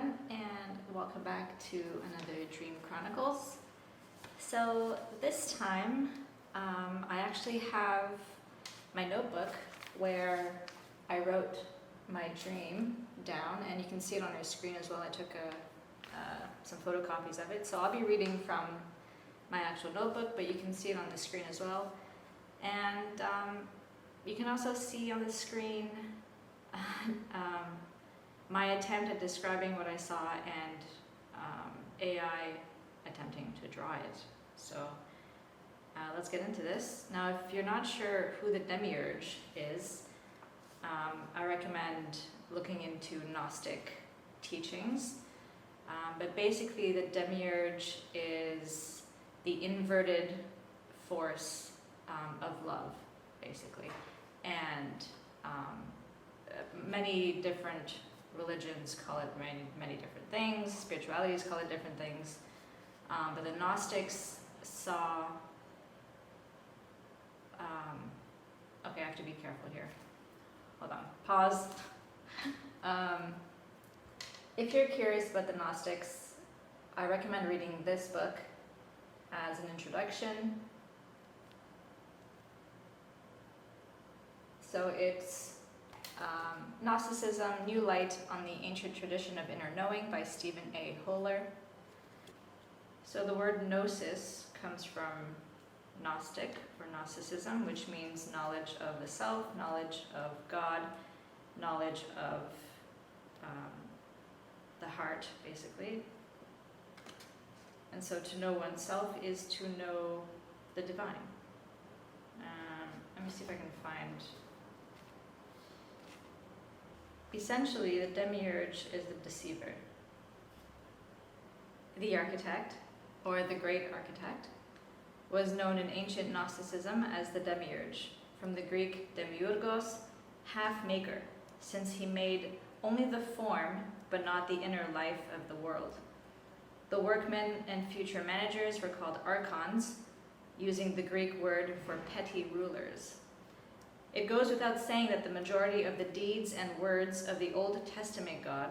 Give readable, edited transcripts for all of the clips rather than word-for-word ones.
everyone, and welcome back to another Dream Chronicles. So this time, I actually have my notebook where I wrote my dream down, and you can see it on your screen as well. I took some photocopies of it, so I'll be reading from my actual notebook, but you can see it on the screen as well. And you can also see on the screen my attempt at describing what I saw and AI attempting to draw it. So let's get into this. Now, if you're not sure who the Demiurge is, I recommend looking into Gnostic teachings. But basically, the Demiurge is the inverted force of love, basically. And many different religions call it many different things, spiritualities call it different things, but the Gnostics saw, okay, I have to be careful here, hold on, pause. If you're curious about the Gnostics, I recommend reading this book as an introduction. So it's Gnosticism, New Light on the Ancient Tradition of Inner Knowing by Stephen A. Holler. So the word gnosis comes from Gnostic or Gnosticism, which means knowledge of the self, knowledge of God, knowledge of the heart, basically. And so to know oneself is to know the divine. Let me see if I can find. Essentially, the Demiurge is the deceiver. The architect, or the great architect, was known in ancient Gnosticism as the Demiurge, from the Greek demiurgos, half-maker, since he made only the form, but not the inner life of the world. The workmen and future managers were called archons, using the Greek word for petty rulers. It goes without saying that the majority of the deeds and words of the Old Testament God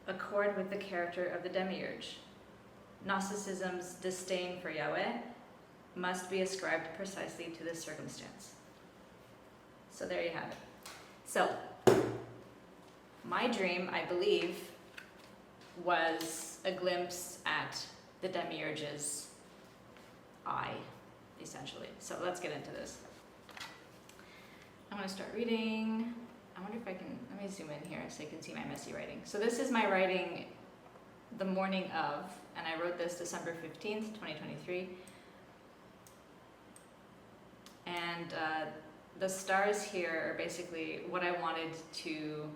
accord with the character of the Demiurge. Gnosticism's disdain for Yahweh must be ascribed precisely to this circumstance. So there you have it. So, my dream, I believe, was a glimpse at the Demiurge's eye, essentially. So let's get into this. I'm going to start reading. I wonder if I can, let me zoom in here so you can see my messy writing. So this is my writing the morning of, and I wrote this December 15th, 2023. And the stars here are basically what I wanted to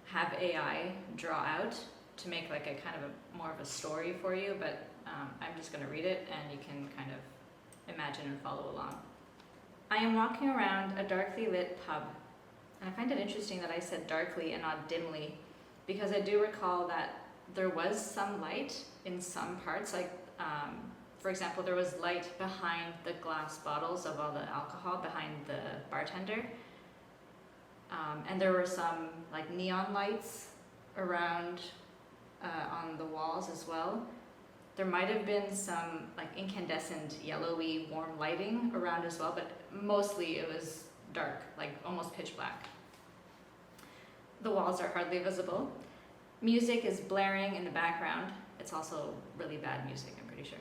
have AI draw out to make like a kind of a more of a story for you, but I'm just going to read it and you can kind of imagine and follow along. I am walking around a darkly lit pub, and I find it interesting that I said darkly and not dimly, because I do recall that there was some light in some parts, like for example, there was light behind the glass bottles of all the alcohol behind the bartender, and there were some like neon lights around on the walls as well. There might have been some like incandescent yellowy warm lighting around as well, but mostly it was dark, like almost pitch black. The walls are hardly visible. Music is blaring in the background. It's also really bad music, I'm pretty sure.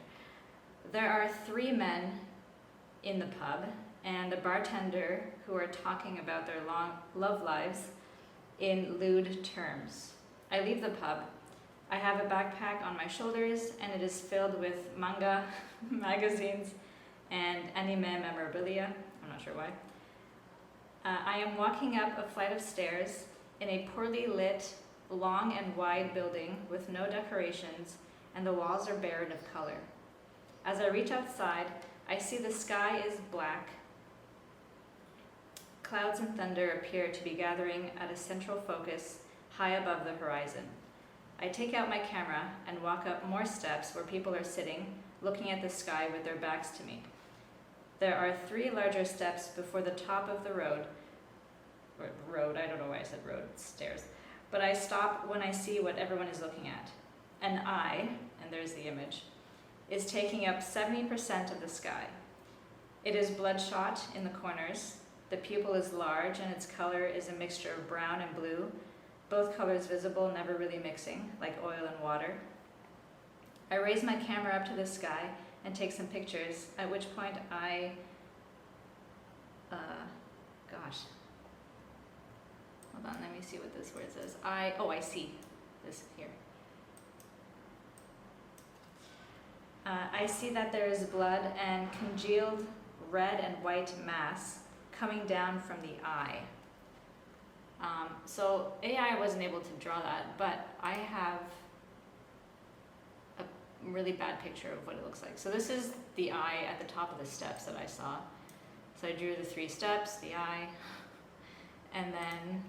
There are 3 men in the pub and a bartender who are talking about their long love lives in lewd terms. I leave the pub. I have a backpack on my shoulders, and it is filled with manga, magazines, and anime memorabilia. I'm not sure why. I am walking up a flight of stairs in a poorly lit, long and wide building with no decorations, and the walls are barren of color. As I reach outside, I see the sky is black. Clouds and thunder appear to be gathering at a central focus high above the horizon. I take out my camera and walk up more steps where people are sitting, looking at the sky with their backs to me. There are 3 larger steps before the top of the road, I don't know why I said road, stairs, but I stop when I see what everyone is looking at. An eye, and there's the image, is taking up 70% of the sky. It is bloodshot in the corners. The pupil is large and its color is a mixture of brown and blue, both colors visible, never really mixing, like oil and water. I raise my camera up to the sky and take some pictures, at which point hold on, let me see what this word says. I see this here. I see that there is blood and congealed red and white mass coming down from the eye. So AI wasn't able to draw that, but I have a really bad picture of what it looks like. So this is the eye at the top of the steps that I saw. So I drew the 3 steps, the eye, and then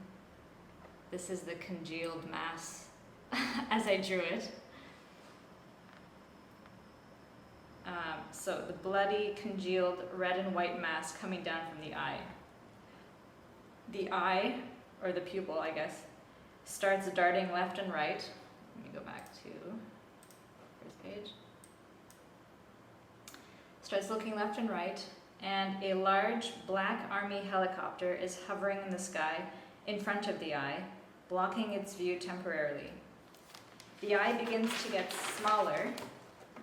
this is the congealed mass as I drew it. So the bloody, congealed red and white mass coming down from the eye. The eye, or the pupil, I guess, starts darting left and right. Let me go back to first page. Starts looking left and right, and a large black army helicopter is hovering in the sky in front of the eye, blocking its view temporarily. The eye begins to get smaller.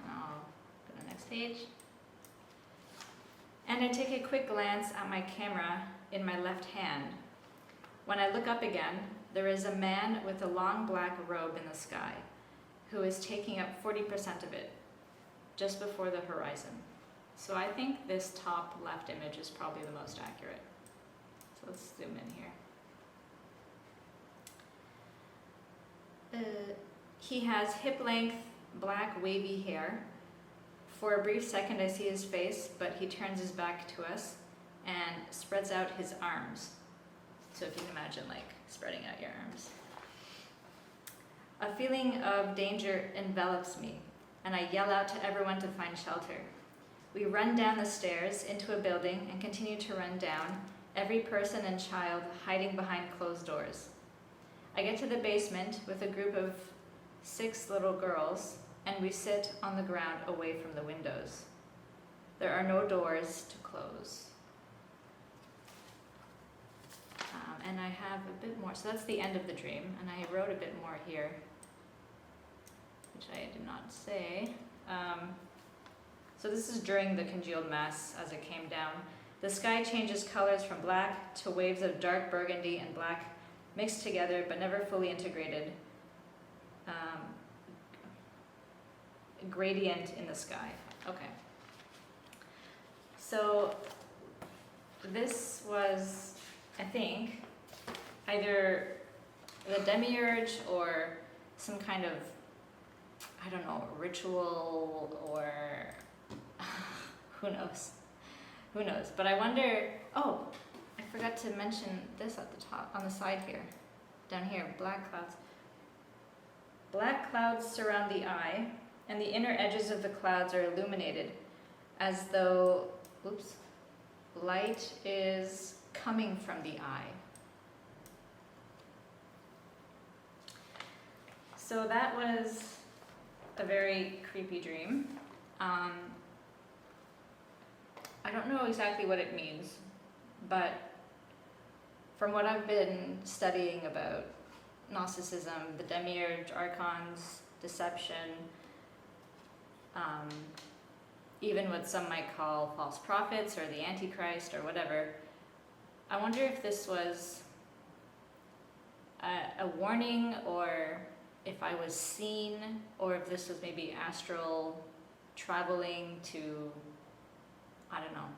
I'll go to the next page. And I take a quick glance at my camera in my left hand. When I look up again, there is a man with a long black robe in the sky who is taking up 40% of it, just before the horizon. So I think this top left image is probably the most accurate. So let's zoom in here. He has hip-length, black, wavy hair. For a brief second I see his face, but he turns his back to us and spreads out his arms. So if you can imagine, like, spreading out your arms. A feeling of danger envelops me, and I yell out to everyone to find shelter. We run down the stairs into a building and continue to run down, every person and child hiding behind closed doors. I get to the basement with a group of 6 little girls, and we sit on the ground away from the windows. There are no doors to close. And I have a bit more, so that's the end of the dream, and I wrote a bit more here, which I did not say. So this is during the congealed mass as it came down. The sky changes colors from black to waves of dark burgundy and black mixed together but never fully integrated. Gradient in the sky. Okay. So this was, I think, either the Demiurge or some kind of, I don't know, ritual or who knows? Who knows? But I wonder, oh, I forgot to mention this at the top, on the side here, down here, black clouds. Black clouds surround the eye, and the inner edges of the clouds are illuminated as though, light is coming from the eye. So that was a very creepy dream. I don't know exactly what it means, but from what I've been studying about Gnosticism, the Demiurge, Archons, deception, even what some might call false prophets or the Antichrist or whatever, I wonder if this was a warning, or if I was seen, or if this was maybe astral traveling to, I don't know.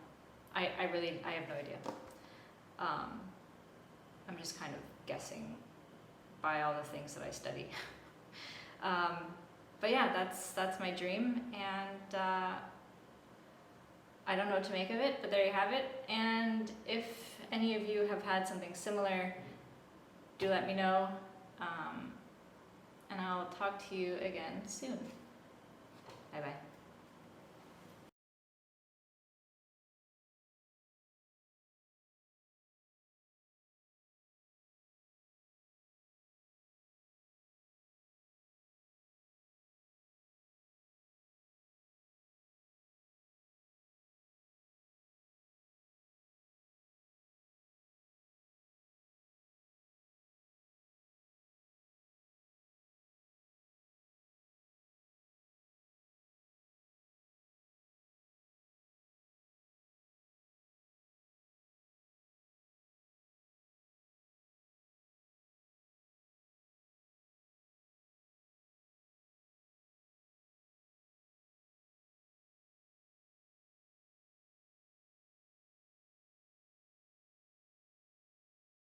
I have no idea. I'm just kind of guessing by all the things that I study. But yeah, that's my dream, and I don't know what to make of it, but there you have it. And if any of you have had something similar, do let me know, and I'll talk to you again soon. Bye-bye.